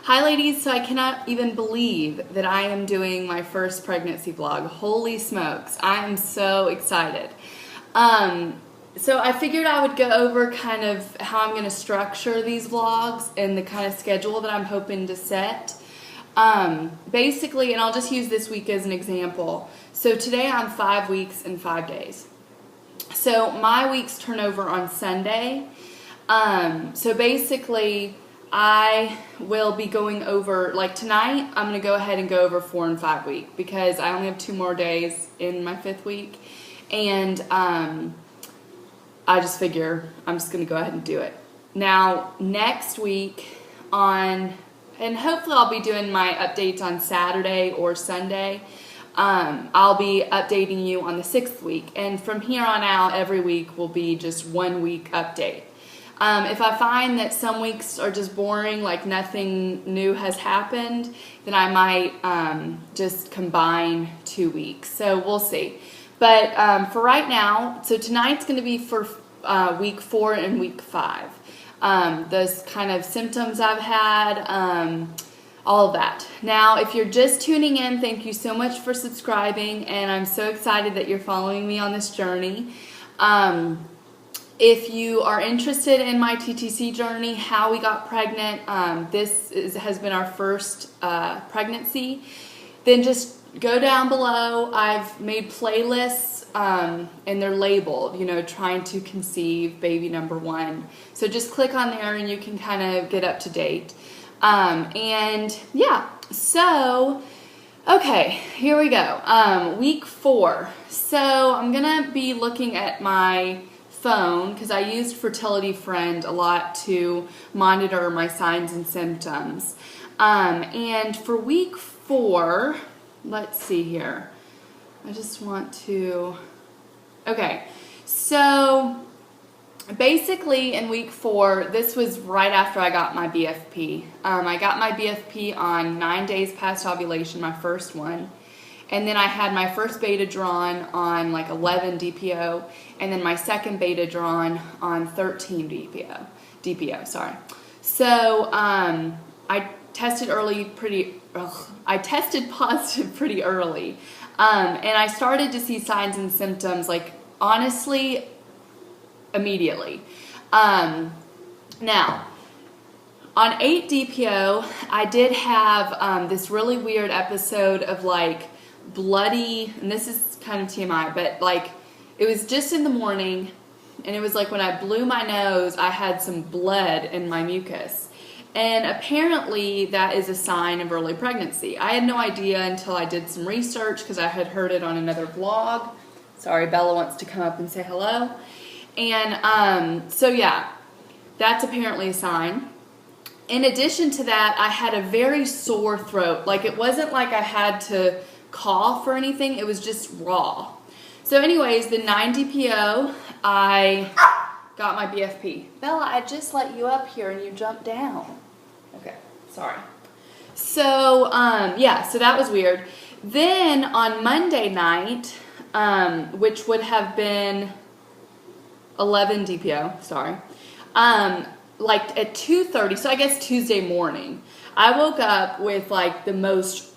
Hi ladies, so I cannot even believe that I am doing my first pregnancy vlog. Holy smokes, I am so excited. So I figured I would go over kind of how I'm going to structure these vlogs and the kind of schedule that I'm hoping to set. Basically, and I'll just use this week as an example. So today I'm 5 weeks and 5 days. So my weeks turn over on Sunday. So basically, I will be going over, like tonight, I'm going to go ahead and go over 4 and 5 week because I only have 2 more days in my 5th week. And I just figure I'm just going to go ahead and do it. Now, next week and hopefully I'll be doing my updates on Saturday or Sunday. I'll be updating you on the 6th week. And from here on out, every week will be just 1 week update. If I find that some weeks are just boring, like nothing new has happened, then I might just combine 2 weeks. So we'll see. But for right now, so tonight's going to be for week 4 and week 5. Those kind of symptoms I've had, all of that. Now, if you're just tuning in, thank you so much for subscribing, and I'm so excited that you're following me on this journey. If you are interested in my TTC journey, how we got pregnant, has been our first pregnancy, then just go down below. I've made playlists and they're labeled, trying to conceive baby number 1. So just click on there and you can kind of get up to date. And yeah, so, okay, here we go. Week 4. So I'm going to be looking at my phone because I used Fertility Friend a lot to monitor my signs and symptoms. And for week 4, let's see here. I just want to, okay, so basically in week 4, this was right after I got my BFP. I got my BFP on 9 days past ovulation, my first one. And then I had my first beta drawn on like 11 DPO, and then my second beta drawn on 13 DPO, sorry. So I tested positive pretty early. And I started to see signs and symptoms, like, honestly, immediately. Now, on 8 DPO, I did have this really weird episode of, like, bloody, and this is kind of TMI, but, like, it was just in the morning, and it was like when I blew my nose, I had some blood in my mucus. And apparently that is a sign of early pregnancy. I had no idea until I did some research because I had heard it on another vlog. Sorry, Bella wants to come up and say hello. And so yeah, that's apparently a sign. In addition to that, I had a very sore throat. Like, it wasn't like I had to cough or anything, it was just raw. So anyways, the 9 DPO, I got my BFP. Bella, I just let you up here and you jumped down. Okay, sorry. So, yeah, so that was weird. Then on Monday night, which would have been 11 DPO, sorry, like at 2:30, so I guess Tuesday morning, I woke up with like the most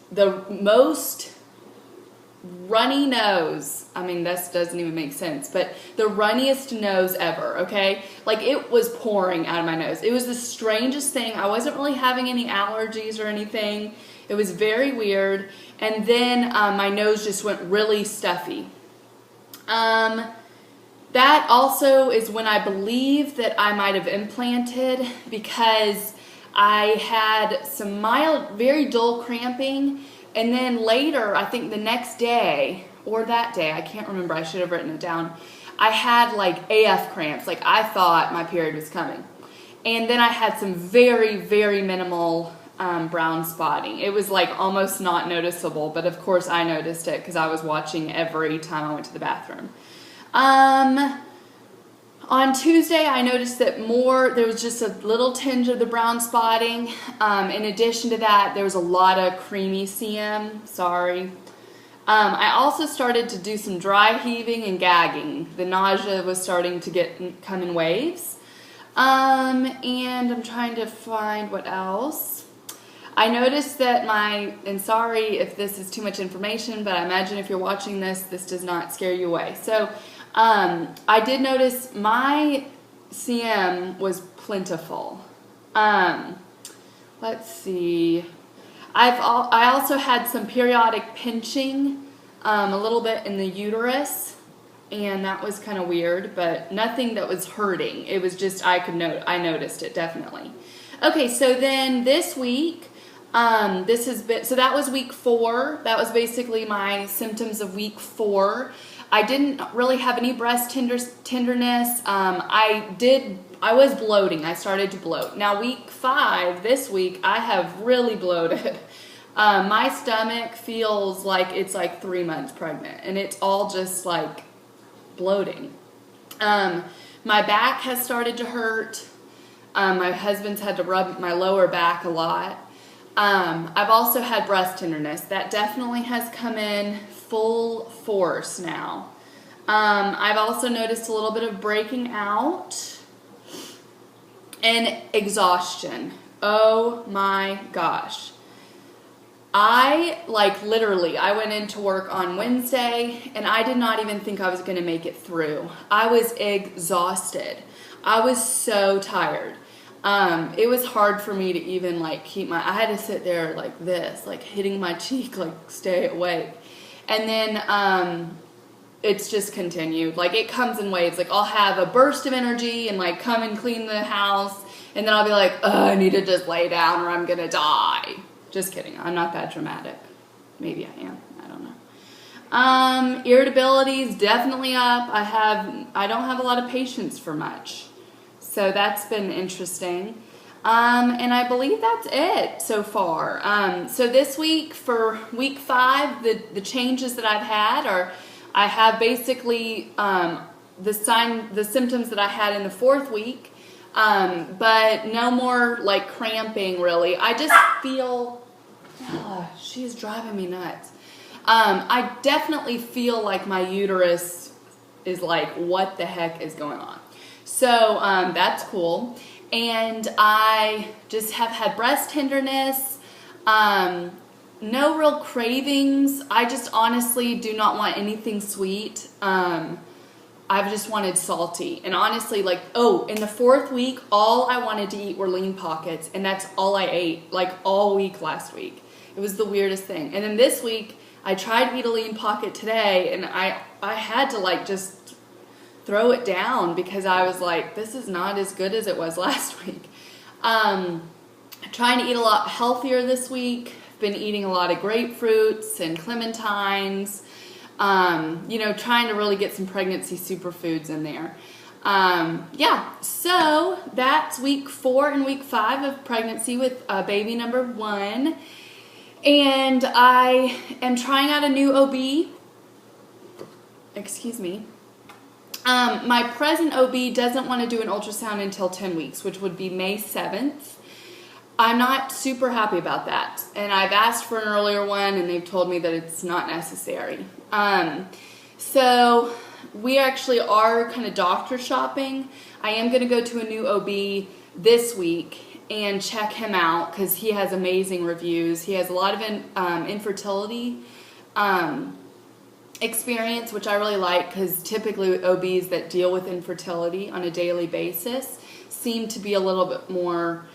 runny nose. I mean, this doesn't even make sense, but the runniest nose ever, okay? Like, it was pouring out of my nose. It was the strangest thing. I wasn't really having any allergies or anything. It was very weird. And then my nose just went really stuffy. That also is when I believe that I might have implanted, because I had some mild, very dull cramping. And then later, I think the next day, or that day, I can't remember, I should have written it down, I had like AF cramps, like I thought my period was coming. And then I had some very, very minimal brown spotting. It was like almost not noticeable, but of course I noticed it because I was watching every time I went to the bathroom. On Tuesday, I noticed that there was just a little tinge of the brown spotting. In addition to that, there was a lot of creamy CM, sorry. I also started to do some dry heaving and gagging. The nausea was starting to come in waves. And I'm trying to find what else. I noticed that and sorry if this is too much information, but I imagine if you're watching this does not scare you away. So I did notice my CM was plentiful. Let's see. I also had some periodic pinching, a little bit in the uterus, and that was kind of weird, but nothing that was hurting. It was just I noticed it definitely. Okay, so then this week, so that was week 4. That was basically my symptoms of week 4. I didn't really have any breast tenderness. I was bloating. I started to bloat. Now week 5, this week, I have really bloated. My stomach feels like it's like 3 months pregnant, and it's all just like bloating. My back has started to hurt. My husband's had to rub my lower back a lot. I've also had breast tenderness. That definitely has come in full force now. I've also noticed a little bit of breaking out and exhaustion. Oh my gosh. I went into work on Wednesday and I did not even think I was going to make it through. I was exhausted. I was so tired. It was hard for me to even I had to sit there like this, like hitting my cheek, like stay awake. And then, it's just continued. Like it comes in waves. Like I'll have a burst of energy and like come and clean the house. And then I'll be like, oh, I need to just lay down or I'm going to die. Just kidding. I'm not that dramatic. Maybe I am. I don't know. Irritability is definitely up. I don't have a lot of patience for much. So that's been interesting. And I believe that's it so far. So this week, for week 5, the changes that I've had are, I have basically the symptoms that I had in the 4th week, but no more like cramping really. I just feel, she's driving me nuts. I definitely feel like my uterus is like, what the heck is going on? So that's cool. And I just have had breast tenderness, no real cravings. I just honestly do not want anything sweet. I've just wanted salty. And honestly, in the 4th week, all I wanted to eat were Lean Pockets, and that's all I ate, like all week last week. It was the weirdest thing. And then this week, I tried to eat a Lean Pocket today, and I had to just throw it down because I was like, this is not as good as it was last week. Trying to eat a lot healthier this week. Been eating a lot of grapefruits and clementines, trying to really get some pregnancy superfoods in there. So that's week 4 and week 5 of pregnancy with baby number 1. And I am trying out a new OB. Excuse me. My present OB doesn't want to do an ultrasound until 10 weeks, which would be May 7th. I'm not super happy about that. And I've asked for an earlier one, and they've told me that it's not necessary. So we actually are kind of doctor shopping. I am going to go to a new OB this week and check him out because he has amazing reviews. He has a lot of infertility experience, which I really like because typically OBs that deal with infertility on a daily basis seem to be a little bit more,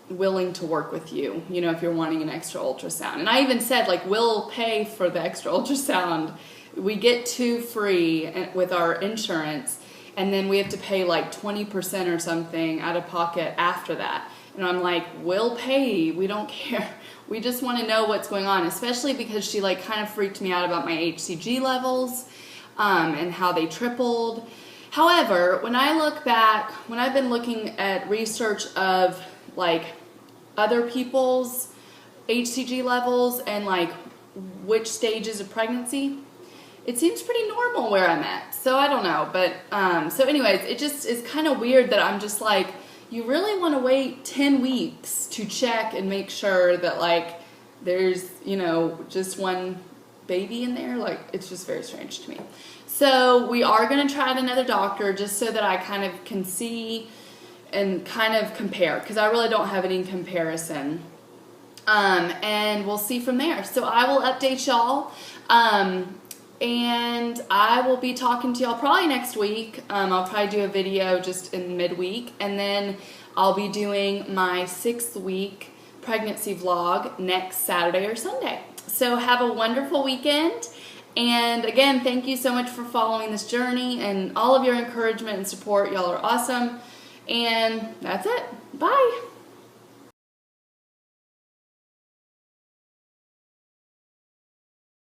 willing to work with you, if you're wanting an extra ultrasound. And I even said, we'll pay for the extra ultrasound. We get 2 free with our insurance, and then we have to pay 20% or something out of pocket after that. And I'm like, we'll pay. We don't care. We just want to know what's going on, especially because she kind of freaked me out about my HCG levels and how they tripled. However, when I look back, when I've been looking at research of other people's HCG levels and which stages of pregnancy, it seems pretty normal where I'm at. So I don't know, but so anyways, it just is kind of weird that I'm just you really want to wait 10 weeks to check and make sure that there's just one baby in there. It's just very strange to me. So we are going to try at another doctor just so that I kind of can see and kind of compare, because I really don't have any comparison And we'll see from there. So I will update y'all. And I will be talking to y'all probably next week. I'll probably do a video just in midweek, and then I'll be doing my 6th week pregnancy vlog next Saturday or Sunday. So have a wonderful weekend. And again, thank you so much for following this journey and all of your encouragement and support. Y'all are awesome. And that's it. Bye.